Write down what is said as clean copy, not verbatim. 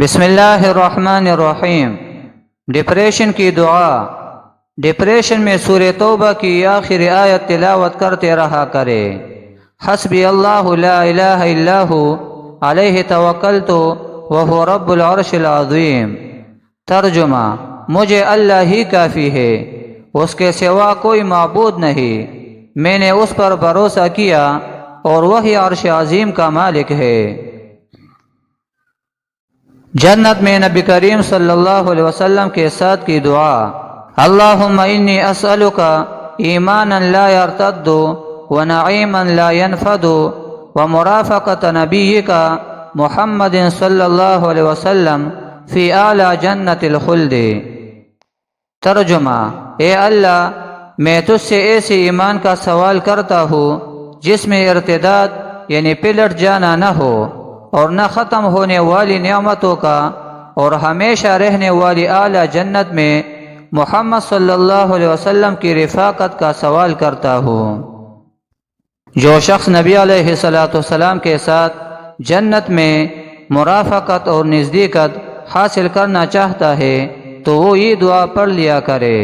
بسم اللہ الرحمن الرحیم۔ ڈپریشن کی دعا۔ ڈپریشن میں سورہ توبہ کی آخری آیت تلاوت کرتے رہا کرے۔ حسبی اللہ لا الہ الا ہو علیہ توکلت وہو رب العرش العظیم۔ ترجمہ: مجھے اللہ ہی کافی ہے، اس کے سوا کوئی معبود نہیں، میں نے اس پر بھروسہ کیا اور وہی عرش عظیم کا مالک ہے۔ جنت میں نبی کریم صلی اللہ علیہ وسلم کے ساتھ کی دعا: اللہم انی اسألک ایمانا لا یرتد ونعیما لا ینفد ومرافقت نبیک محمد صلی اللہ علیہ وسلم فی اعلی جنت الخلد۔ ترجمہ: اے اللہ، میں تجھ سے ایسے ایمان کا سوال کرتا ہوں جس میں ارتداد یعنی پلٹ جانا نہ ہو، اور نہ ختم ہونے والی نعمتوں کا، اور ہمیشہ رہنے والی اعلیٰ جنت میں محمد صلی اللہ علیہ وسلم کی رفاقت کا سوال کرتا ہوں۔ جو شخص نبی علیہ السلام کے ساتھ جنت میں مرافقت اور نزدیکت حاصل کرنا چاہتا ہے تو وہ یہ دعا پڑھ لیا کرے: